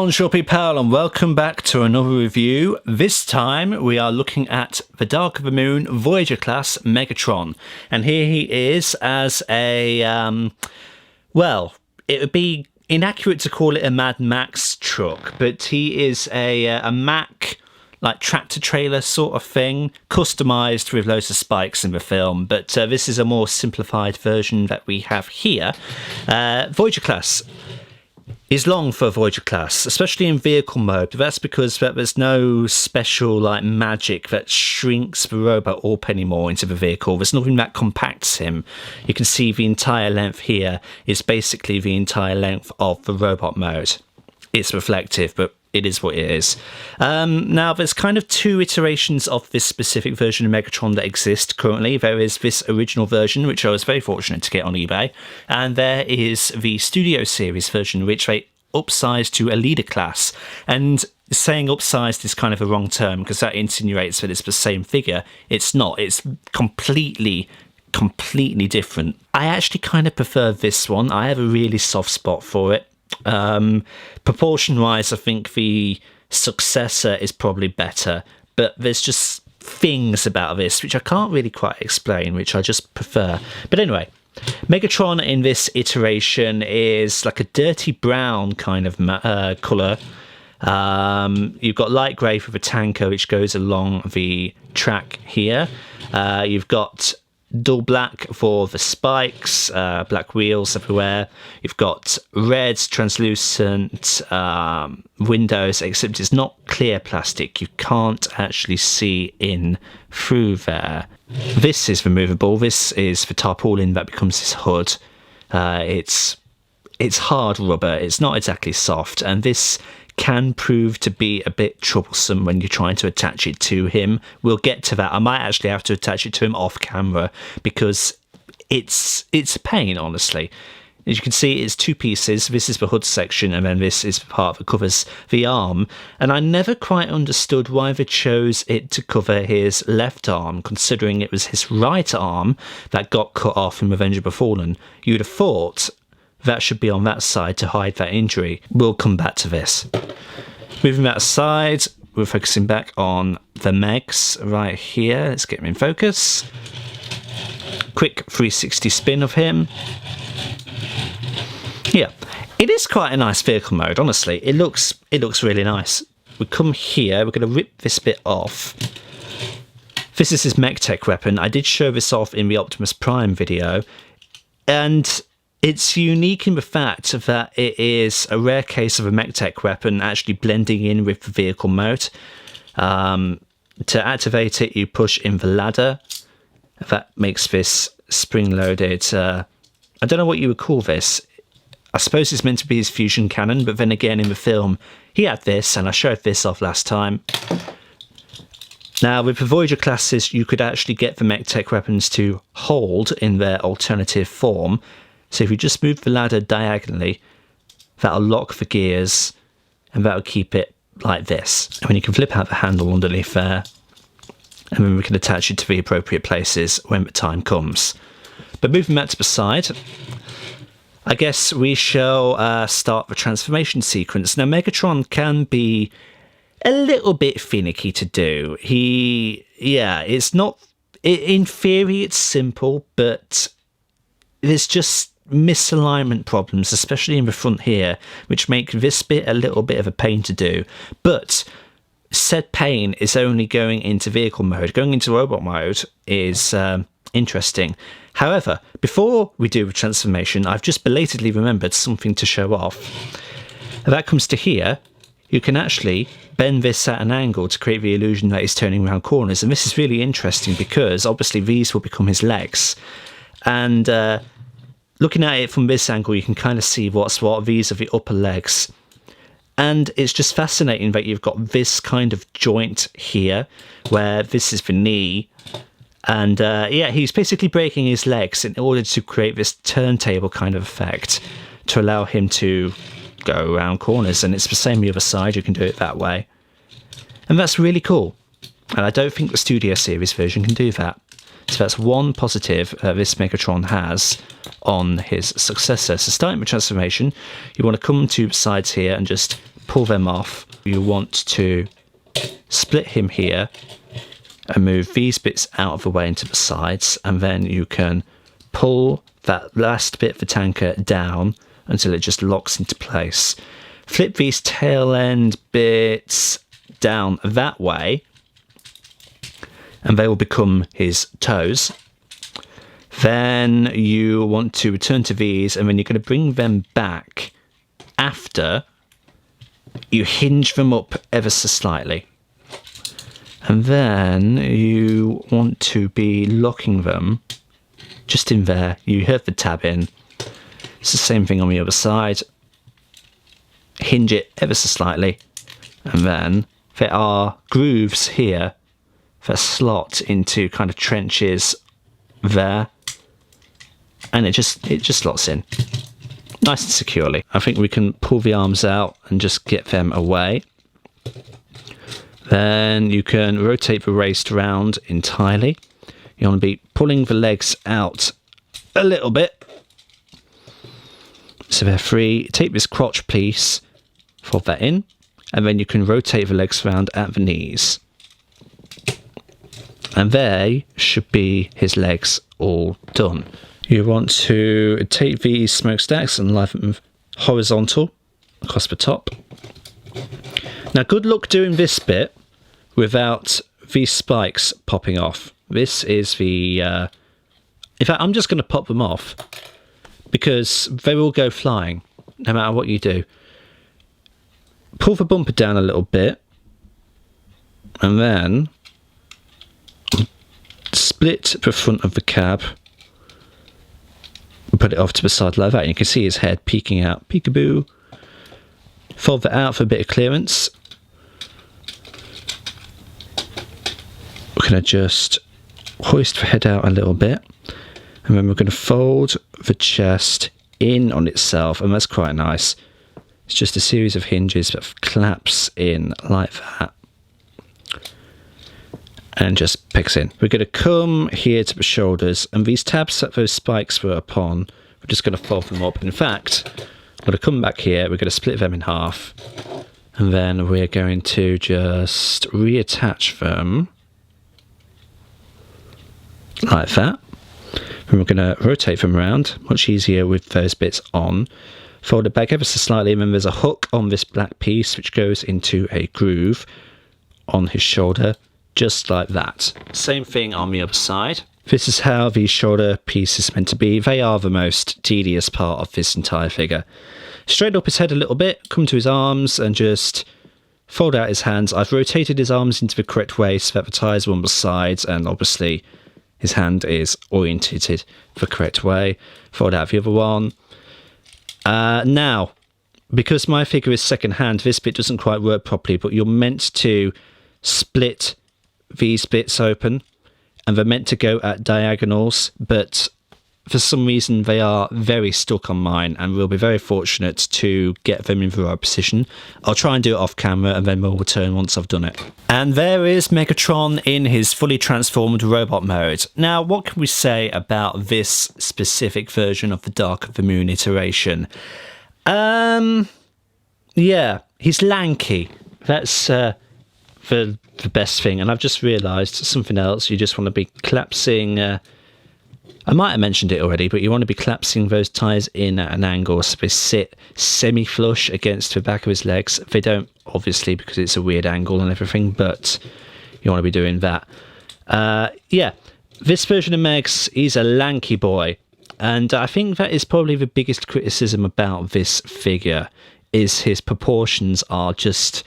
Bonjour people and welcome back to another review. This time we are looking at the Dark of the Moon Voyager class Megatron. And here he is as a, well, it would be inaccurate to call it a Mad Max truck, but he is a Mack, like tractor trailer sort of thing, customized with loads of spikes in the film. But this is a more simplified version that we have here. Voyager class is long for a Voyager class, especially in vehicle mode. But that's because there's no special like magic that shrinks the robot up anymore into the vehicle. There's nothing that compacts him. You can see the entire length here is basically the entire length of the robot mode. It's reflective, but it is what it is. Now, there's kind of two iterations of this specific version of Megatron that exist currently. There is this original version, which I was very fortunate to get on eBay, and there is the Studio Series version, which they upsized to a leader class. And saying upsized is kind of a wrong term, because that insinuates that it's the same figure. It's not. It's completely different. I actually kind of prefer this one. I have a really soft spot for it. Proportion wise, I think the successor is probably better, but there's just things about this which I can't really quite explain, which I just prefer. But anyway, Megatron in this iteration is like a dirty brown kind of colour. You've got light grey for the tanker, which goes along the track here. You've got dull black for the spikes, black wheels everywhere. You've got red translucent windows, except it's not clear plastic. You can't actually see in through there. This is removable. This is the tarpaulin that becomes his hood. It's hard rubber. It's not exactly soft, and this can prove to be a bit troublesome when you're trying to attach it to him. We'll get to that. I might actually have to attach it to him off camera because it's a pain, honestly. As you can see, it's two pieces. This is the hood section, and then this is the part that covers the arm. And I never quite understood why they chose it to cover his left arm, considering it was his right arm that got cut off in Revenge of the Fallen. You'd have thought that should be on that side to hide that injury. We'll come back to this. Moving that aside, we're focusing back on the Megs right here. Let's get him in focus. Quick 360 spin of him. Yeah, it is quite a nice vehicle mode, honestly. It looks really nice. We come here, we're going to rip this bit off. This is his MechTech weapon. I did show this off in the Optimus Prime video, and it's unique in the fact that it is a rare case of a MechTech weapon actually blending in with the vehicle mode. To activate it, you push in the ladder. That makes this spring-loaded. I don't know what you would call this. I suppose it's meant to be his fusion cannon, but then again in the film, he had this, and I showed this off last time. Now, with the Voyager classes, you could actually get the MechTech weapons to hold in their alternative form. So if you just move the ladder diagonally, that'll lock the gears and that'll keep it like this. And then you can flip out the handle underneath there, and then we can attach it to the appropriate places when the time comes. But moving that to the side, I guess we shall start the transformation sequence. Now, Megatron can be a little bit finicky to do. It's not, in theory it's simple, but there's just misalignment problems, especially in the front here, which make this bit a little bit of a pain to do. But said pain is only going into vehicle mode. Going into robot mode is interesting. However, before we do the transformation, I've just belatedly remembered something to show off. And that comes to here. You can actually bend this at an angle to create the illusion that he's turning around corners. And this is really interesting because obviously these will become his legs. And looking at it from this angle, you can kind of see what's what. These are the upper legs. And it's just fascinating that you've got this kind of joint here, where this is the knee. And yeah, he's basically breaking his legs in order to create this turntable kind of effect to allow him to go around corners. And it's the same the other side, you can do it that way. And that's really cool. And I don't think the Studio Series version can do that. So that's one positive this Megatron has on his successor. So starting with transformation, you want to come to the sides here and just pull them off. You want to split him here and move these bits out of the way into the sides, and then you can pull that last bit of the tanker down until it just locks into place. Flip these tail end bits down that way, and they will become his toes. Then you want to return to these, and then you're going to bring them back after you hinge them up ever so slightly. And then you want to be locking them just in there. You heard the tab in. It's the same thing on the other side. Hinge it ever so slightly. And then there are grooves here that slot into kind of trenches there. And it just slots in nice and securely. I think we can pull the arms out and just get them away. Then you can rotate the waist round entirely. You want to be pulling the legs out a little bit, so they're free. Take this crotch piece, fold that in, and then you can rotate the legs around at the knees. And they should be his legs all done. You want to take these smokestacks and lie them horizontal across the top. Now, good luck doing this bit without these spikes popping off. This is the... in fact, I'm just going to pop them off because they will go flying no matter what you do. Pull the bumper down a little bit and then split the front of the cab and put it off to the side like that. And you can see his head peeking out. Peekaboo. Fold that out for a bit of clearance. We're going to just hoist the head out a little bit, and then we're going to fold the chest in on itself, and that's quite nice. It's just a series of hinges that collapse in like that and just picks in. We're going to come here to the shoulders, and these tabs that those spikes were upon, we're just going to fold them up. In fact, I'm going to come back here, we're going to split them in half, and then we're going to just reattach them like that. And we're going to rotate them around, much easier with those bits on. Fold it back ever so slightly, and then there's a hook on this black piece which goes into a groove on his shoulder, just like that. Same thing on the other side. This is how the shoulder piece is meant to be. They are the most tedious part of this entire figure. Straighten up his head a little bit, come to his arms and just fold out his hands. I've rotated his arms into the correct way so that the tires are on the sides, and obviously his hand is orientated the correct way. Fold out the other one. Now, because my figure is second hand, this bit doesn't quite work properly, but you're meant to split these bits open, and they're meant to go at diagonals, but for some reason they are very stuck on mine, and we'll be very fortunate to get them in the right position. I'll try and do it off camera, and then we'll return once I've done it. And there is Megatron in his fully transformed robot mode. Now, what can we say about this specific version of the Dark of the Moon iteration? Yeah, he's lanky. That's the best thing. And I've just realised something else. You just want to be collapsing... I might have mentioned it already, but you want to be collapsing those tyres in at an angle so they sit semi-flush against the back of his legs. They don't, obviously, because it's a weird angle and everything, but you want to be doing that. Yeah, this version of Megs, he's a lanky boy, and I think that is probably the biggest criticism about this figure, is his proportions are just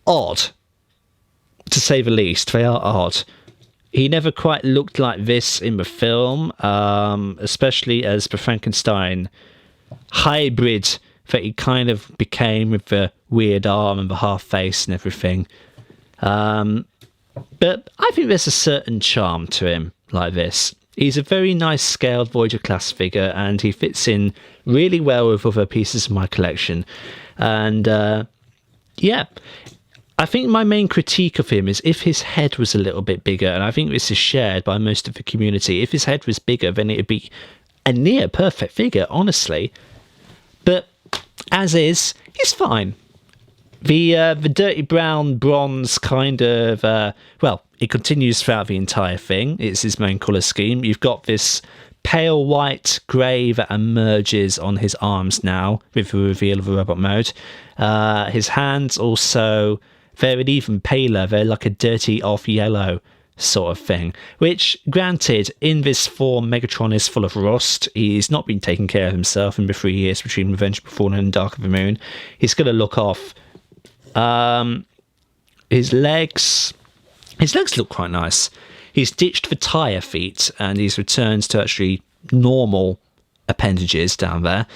odd, to say the least. They are odd. He never quite looked like this in the film, especially as the Frankenstein hybrid that he kind of became with the weird arm and the half face and everything. But I think there's a certain charm to him like this. He's a very nice scaled Voyager class figure, and he fits in really well with other pieces of my collection. And yeah, I think my main critique of him is if his head was a little bit bigger, and I think this is shared by most of the community. If his head was bigger, then it would be a near perfect figure, honestly. But as is, he's fine. The dirty brown bronze kind of, well, it continues throughout the entire thing. It's his main colour scheme. You've got this pale white grey that emerges on his arms now with the reveal of the robot mode. His hands also, they're an even paler. They're like a dirty off yellow sort of thing, which, granted, in this form Megatron is full of rust. He's not been taking care of himself in the 3 years between Revenge of the Fallen and Dark of the Moon. He's going to look off. His legs look quite nice. He's ditched the tyre feet and he's returned to actually normal appendages down there.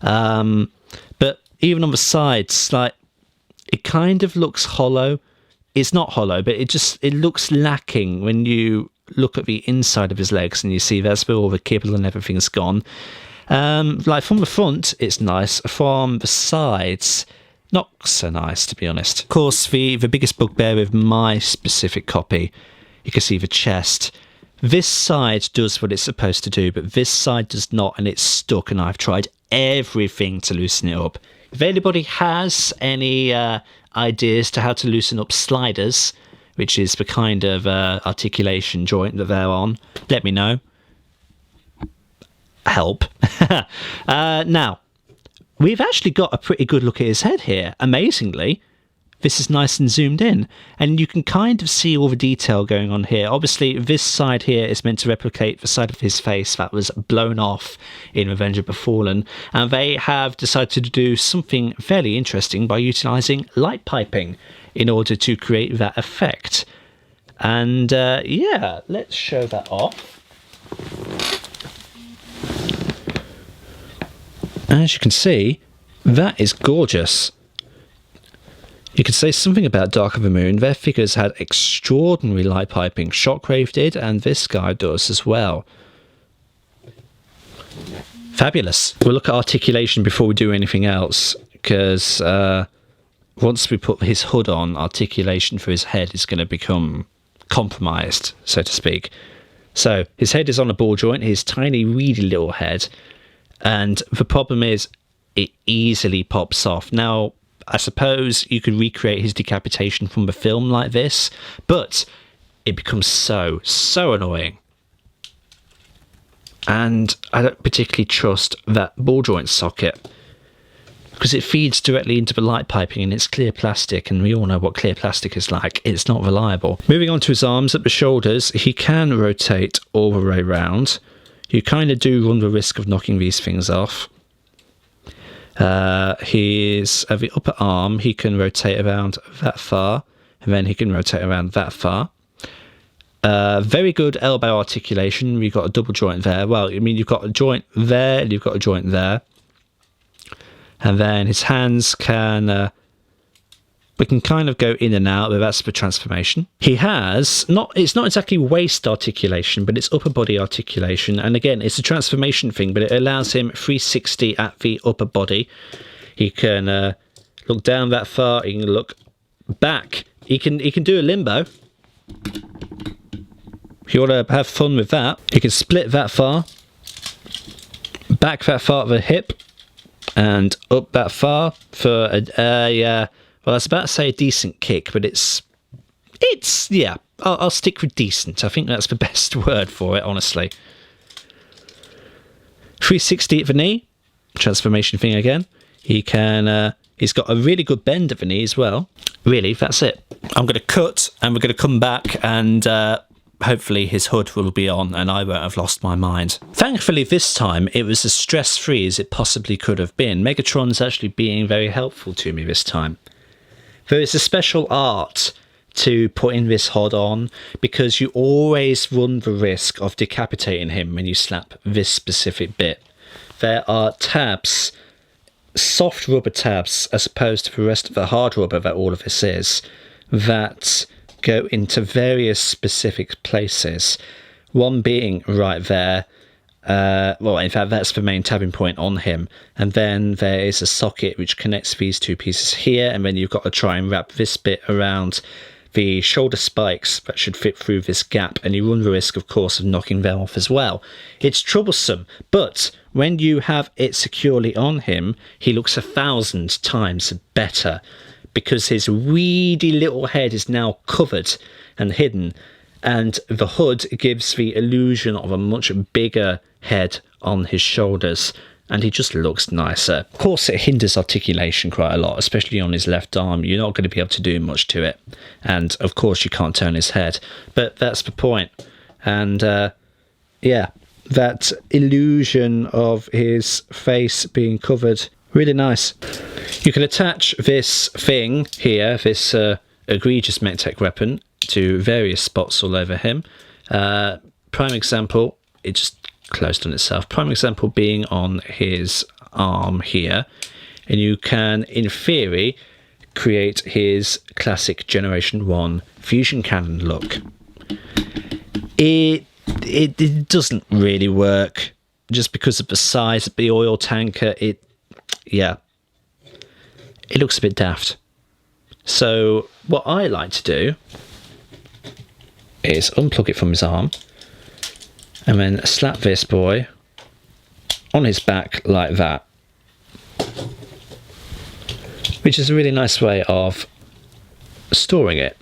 But even on the sides, like, it kind of looks hollow. It's not hollow, but it looks lacking when you look at the inside of his legs and you see that's where all the kibble and everything's gone. Like, from the front, it's nice. From the sides, not so nice, to be honest. Of course, the biggest bugbear with my specific copy, you can see the chest. This side does what it's supposed to do, but this side does not, and it's stuck, and I've tried everything to loosen it up. If anybody has any ideas to how to loosen up sliders, which is the kind of articulation joint that they're on, let me know. Help. Now, we've actually got a pretty good look at his head here. Amazingly, this is nice and zoomed in, and you can kind of see all the detail going on here. Obviously, this side here is meant to replicate the side of his face that was blown off in Revenge of the Fallen, and they have decided to do something fairly interesting by utilising light piping in order to create that effect. And yeah, let's show that off. As you can see, that is gorgeous. You could say something about Dark of the Moon. Their figures had extraordinary light piping. Shockwave did, and this guy does as well. Fabulous. We'll look at articulation before we do anything else, because once we put his hood on, articulation for his head is going to become compromised, so to speak. So his head is on a ball joint, his tiny, weedy little head, and the problem is it easily pops off. Now, I suppose you could recreate his decapitation from the film like this, but it becomes so annoying. And I don't particularly trust that ball joint socket, because it feeds directly into the light piping and it's clear plastic, and we all know what clear plastic is like. It's not reliable. Moving on to his arms at the shoulders, he can rotate all the way round. You kind of do run the risk of knocking these things off. His the upper arm, he can rotate around that far, and then he can rotate around that far. Very good elbow articulation. You've got a double joint there. Well, I mean, you've got a joint there and you've got a joint there. And then his hands can we can kind of go in and out, but that's the transformation. He has it's not exactly waist articulation, but it's upper body articulation. And again, it's a transformation thing, but it allows him 360 at the upper body. He can look down that far, he can look back. He can do a limbo. If you want to have fun with that, he can split that far, back that far at the hip, and up that far for a well, I was about to say a decent kick, but it's yeah, I'll stick with decent. I think that's the best word for it, honestly. 360 at the knee, transformation thing again. He can, he's got a really good bend at the knee as well. Really, that's it. I'm going to cut, and we're going to come back, and hopefully his hood will be on and I won't have lost my mind. Thankfully this time it was as stress-free as it possibly could have been. Megatron's actually being very helpful to me this time. There is a special art to putting this hood on, because you always run the risk of decapitating him when you slap this specific bit. There are tabs, soft rubber tabs, as opposed to the rest of the hard rubber that all of this is, that go into various specific places. One being right there. Well, in fact, that's the main tabbing point on him. And then there is a socket which connects these two pieces here, and then you've got to try and wrap this bit around the shoulder spikes that should fit through this gap, and you run the risk, of course, of knocking them off as well. It's troublesome, but when you have it securely on him, he looks 1,000 times better, because his weedy little head is now covered and hidden, and the hood gives the illusion of a much bigger head on his shoulders, and he just looks nicer. Of course, it hinders articulation quite a lot, especially on his left arm. You're not going to be able to do much to it, and of course you can't turn his head, but that's the point. And yeah, that illusion of his face being covered, really nice. You can attach this thing here, this egregious MechTech weapon, to various spots all over him. Prime example, it just closed on itself. Prime example being on his arm here, and you can, in theory, create his classic Generation 1 fusion cannon look. It doesn't really work just because of the size of the oil tanker. Yeah, it looks a bit daft. So what I like to do is unplug it from his arm and then slap this boy on his back like that, which is a really nice way of storing it.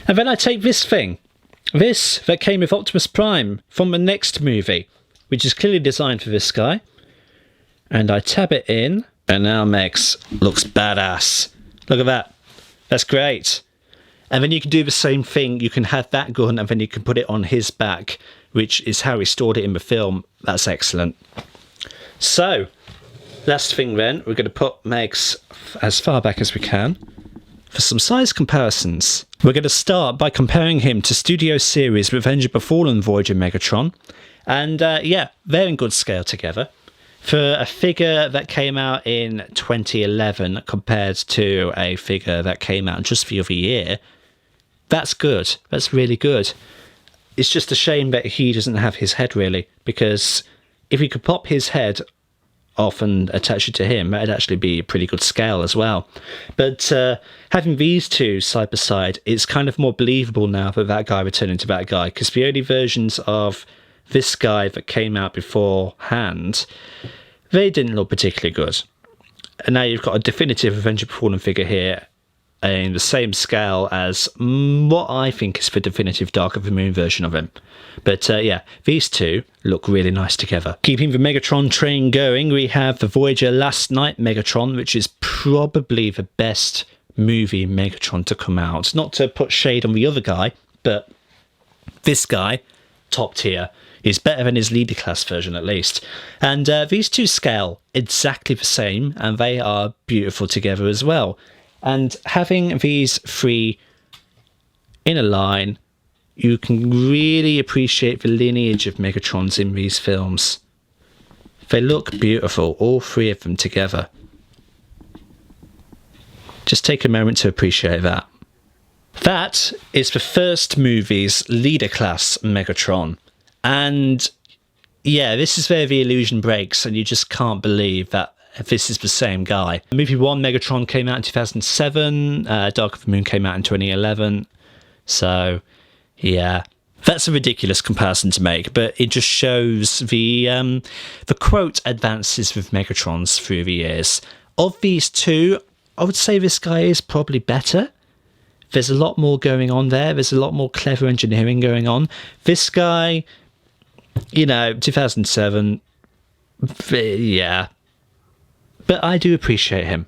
And then I take this thing, this that came with Optimus Prime from the next movie, which is clearly designed for this guy, and I tab it in, and now Megs looks badass. Look at that. That's great. And then you can do the same thing. You can have that gun and then you can put it on his back, which is how he stored it in the film. That's excellent. So, last thing then, we're going to put Megs as far back as we can for some size comparisons. We're going to start by comparing him to Studio Series Revenge of the Fallen Voyager Megatron. And yeah, they're in good scale together. For a figure that came out in 2011 compared to a figure that came out just the other year, that's good. That's really good. It's just a shame that he doesn't have his head, really, because if you could pop his head off and attach it to him, that'd actually be a pretty good scale as well. But having these two side by side, it's kind of more believable now that that guy would turn into that guy, because the only versions of this guy that came out beforehand, they didn't look particularly good. And now you've got a definitive Revenge of the Fallen figure here in the same scale as what I think is the definitive Dark of the Moon version of him. But yeah, these two look really nice together. Keeping the Megatron train going, we have the Voyager Last Night Megatron, which is probably the best movie Megatron to come out. Not to put shade on the other guy, but this guy, top tier. Is better than his leader class version at least. And these two scale exactly the same, and they are beautiful together as well. And having these three in a line, you can really appreciate the lineage of Megatrons in these films. They look beautiful, all three of them together. Just take a moment to appreciate that. That is the first movie's leader class Megatron. And yeah, this is where the illusion breaks and you just can't believe that this is the same guy. Movie 1, Megatron, came out in 2007. Dark of the Moon came out in 2011. So yeah, that's a ridiculous comparison to make, but it just shows the quote advances with Megatrons through the years. Of these two, I would say this guy is probably better. There's a lot more going on there. There's a lot more clever engineering going on. This guy, you know, 2007, yeah. But I do appreciate him.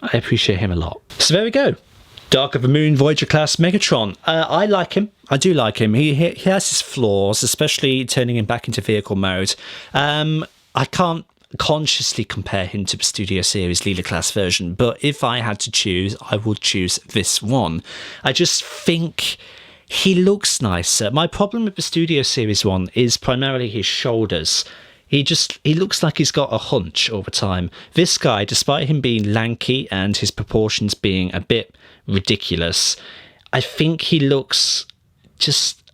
I appreciate him a lot. So there we go. Dark of the Moon Voyager class Megatron. I like him. I do like him. He has his flaws, especially turning him back into vehicle mode. I can't consciously compare him to the Studio Series leader class version, but if I had to choose, I would choose this one. I just think he looks nicer. My problem with the Studio Series one is primarily his shoulders. He looks like he's got a hunch all the time. This guy, despite him being lanky and his proportions being a bit ridiculous, I think he looks just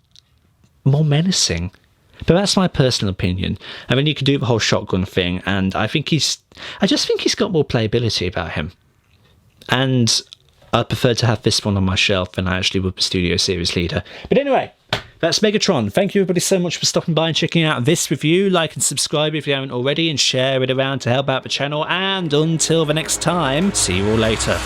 more menacing. But that's my personal opinion. I mean, you could do the whole shotgun thing, and I just think he's got more playability about him. And I'd prefer to have this one on my shelf than I actually would the Studio Series leader. But anyway, that's Megatron. Thank you everybody so much for stopping by and checking out this review. Like and subscribe if you haven't already, and share it around to help out the channel. And until the next time, see you all later.